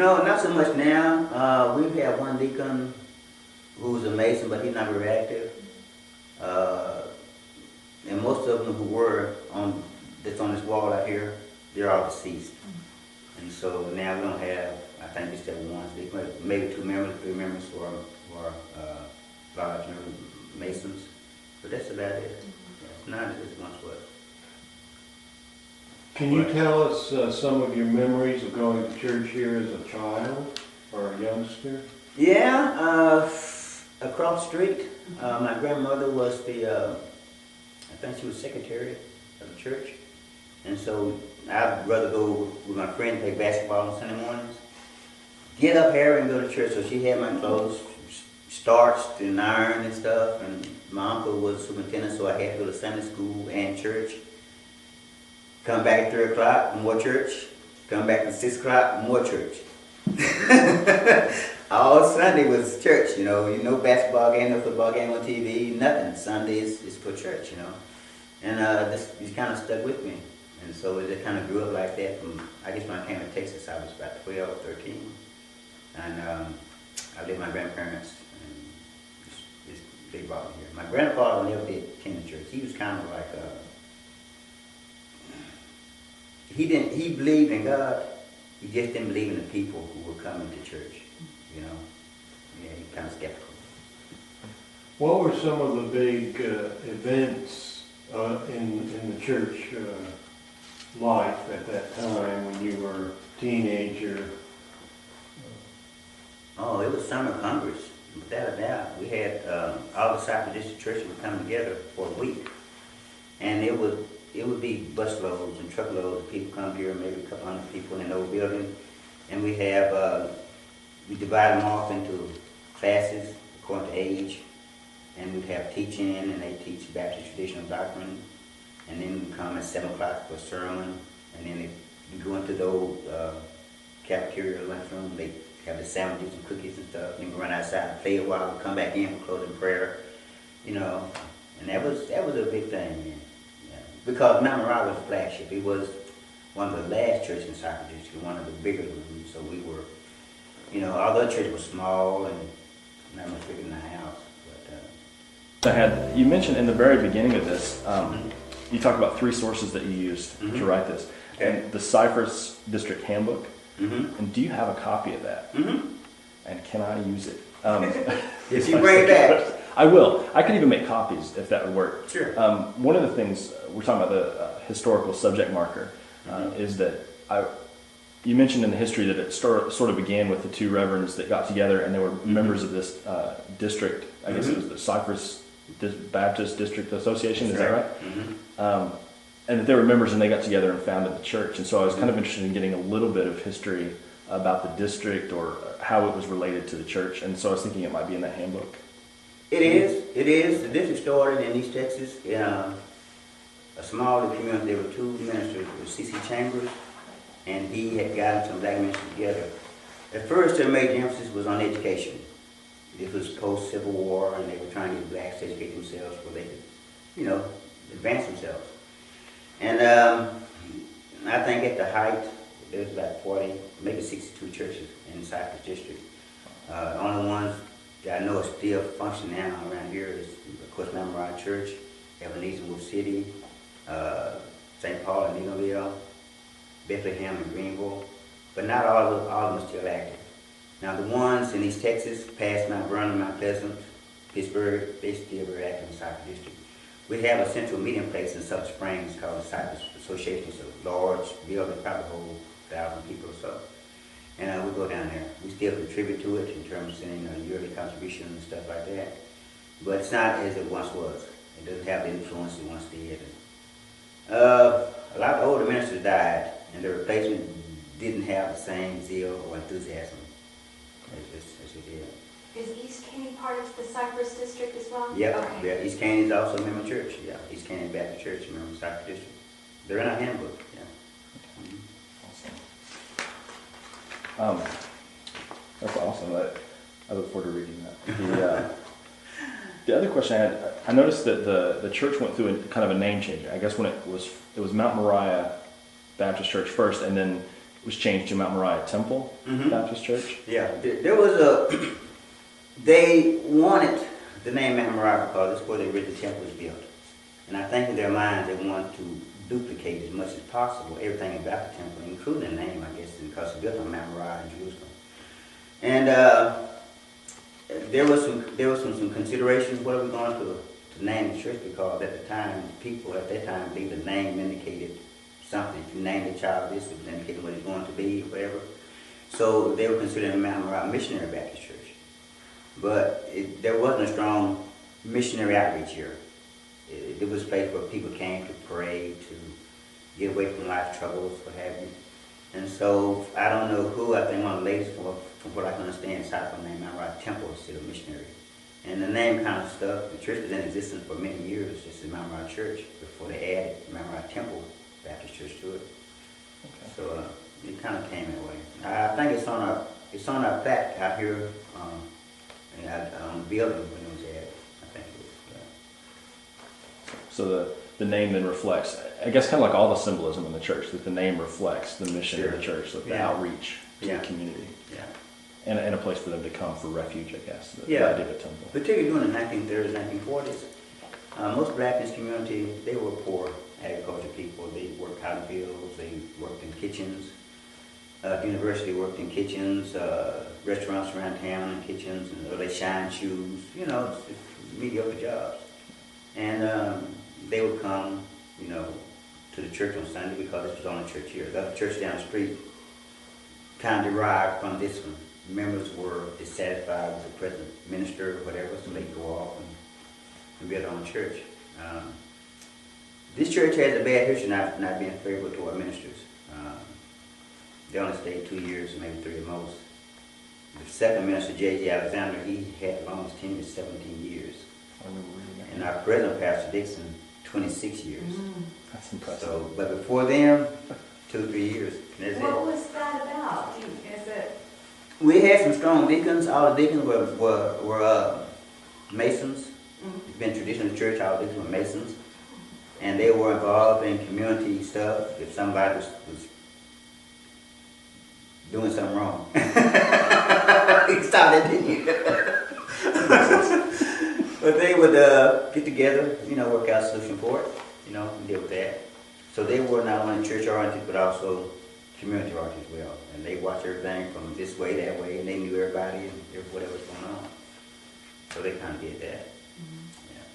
No, not so much now. We have one deacon who's a Mason, but he's not very active. And most of them who were on that's on this wall out here, they're all deceased. And so now we don't have, I think it's just one deacon, maybe 2 members, 3 members who are large Masons. But that's about it. It's not as it once was. Can you tell us some of your memories of going to church here as a child or a youngster? Yeah, across the street, my grandmother was I think she was secretary of the church. And so I'd rather go with my friend play basketball on Sunday mornings, get up here and go to church. So she had my clothes starched and ironed and stuff. And my uncle was superintendent, so I had to go to Sunday school and church. Come back at 3 o'clock, more church. Come back at 6 o'clock, more church. All Sunday was church, you know, basketball game, no football game on TV, nothing. Sunday is for church, you know. And this kind of stuck with me. And so it kind of grew up like that from, I guess when I came to Texas, I was about 12, 13. And I lived with my grandparents, and they brought me here. My grandfather never did attend the church. He was kind of like, he believed in God. He just didn't believe in the people who were coming to church, you know. Yeah, he kind of skeptical. What were some of the big events in the church life at that time when you were a teenager? Oh, it was Summer Congress, without a doubt. We had all the Cypress District churches would come together for a week, and it would be busloads and truckloads of people come here, maybe a couple hundred people in the old building, and we divide them off into classes according to age, and we'd have teaching, and they teach Baptist traditional doctrine, and then we come at 7 o'clock for a sermon, and then we go into the old cafeteria lunchroom. They have the sandwiches and cookies and stuff, and we run outside and play a while, we come back in for closing prayer, you know, and that was a big thing, man. Because mt.mariah was a flagship. It was one of the last churches in Cypress District, one of the bigger ones. So we were, you know, although the church was small and not much bigger than the house. But you mentioned in the very beginning of this, you talked about 3 sources that you used to write this. Okay. And the Cypress District Handbook. Mm-hmm. And do you have a copy of that? Mm-hmm. And can I use it? If you bring it back. I will. I can even make copies if that would work. Sure. One of the things, we're talking about the historical subject marker, is that you mentioned in the history that it sort of began with the 2 reverends that got together and they were members of this district. I guess it was the Cypress Baptist District Association, is that right? Mm-hmm. And that they were members and they got together and founded the church. And so I was kind of interested in getting a little bit of history about the district or how it was related to the church. And so I was thinking it might be in that handbook. It is. The district started in East Texas, a small community. There were 2 ministers, C.C. Chambers, and he had gotten some black ministers together. At first, their major emphasis was on education. This was post-Civil War, and they were trying to get blacks to educate themselves where they could, you know, advance themselves. And I think at the height, there was about 40, maybe 62 churches in the Cypress District. The only ones that I know is still functioning now around here is, of course, mt.mariah Church, Ebenezer Wolf City, St. Paul and Eagleville, Bethlehem and Greenville, but not all of them are still active. Now the ones in East Texas, past Mount Vernon, Mount Pleasant, Pittsburgh, they still very active in the Cypress District. We have a central meeting place in Sutton Springs called the Cypress Association. It's a large building, probably hold 1,000 people or so. And we go down there. We still contribute to it in terms of sending a yearly contribution and stuff like that. But it's not as it once was. It doesn't have the influence it once did. A lot of older ministers died, and the replacement didn't have the same zeal or enthusiasm as it did. Is East Caney part of the Cypress District as well? Yep. Okay. Yeah, East Caney is also a member church. Yeah, East Caney Baptist Church, a member of the Cypress District. They're in our handbook. Yeah. Awesome. That's awesome. I look forward to reading that. The other question I had, I noticed that the church went through kind of a name change. I guess when it was mt.mariah Baptist Church first, and then was changed to Mount Moriah Temple Baptist Church. Yeah, there was a, they wanted the name Mount Mariah because it's where the original temple was built. And I think in their minds they wanted to duplicate as much as possible everything about the temple, including the name, I guess, because it's built on Mount Moriah in Jerusalem. And there was some consideration what are we going to name the church, because at the time, people at that time believed the name indicated something. If you named the child this, it was indicating what it's going to be, whatever. So they were considering Mount Moriah Missionary Baptist Church. But there wasn't a strong missionary outreach here. It was a place where people came to pray, to get away from life's troubles, what have you. And so, I don't know who, I think one of the ladies, from what I can understand, decided to name Mount Moriah Temple instead of missionary. And the name kind of stuck. The church was in existence for many years, just as Mount Moriah Church, before they added Mount Moriah Temple Baptist Church to it. Okay. So it kind of came that way. I think it's on our plaque out here, on the building when it was added. I think it was. So the name then reflects, I guess, kind of like all the symbolism in the church, that the name reflects the mission of the church, like the outreach to the community. Yeah. And a place for them to come for refuge, I guess, the Yeah. idea of a temple. Particularly during the 1930s, 1940s, most black in this community, they were poor agriculture people. They worked cotton fields, they worked in kitchens. University worked in kitchens, restaurants around town in kitchens, and they shined shoes, it's mediocre jobs. And they would come, to the church on Sunday because this was on the church here. The other church down the street kind of derived from this one. Members were dissatisfied with the present minister or whatever, so they'd go off and build their own church. This church has a bad history not being favorable to our ministers. They only stayed 2 years, maybe 3 at most. The second minister, J.J. Alexander, he had the longest tenure, 17 years. I remember reading that. And our present pastor, Dixon, 26 years. That's impressive. So, but before them, 2 or 3 years. That's What it. was that about? Is it? We had some strong deacons. All the deacons were Masons. It's been traditional in the church, all the deacons were Masons. And they were involved in community stuff. If somebody was doing something wrong. You saw that, didn't you? But they would get together, work out a solution for it, and deal with that. So they were not only church oriented, but also community oriented as well. And they watched everything from this way, that way, and they knew everybody and whatever was going on. So they kind of did that. Yeah.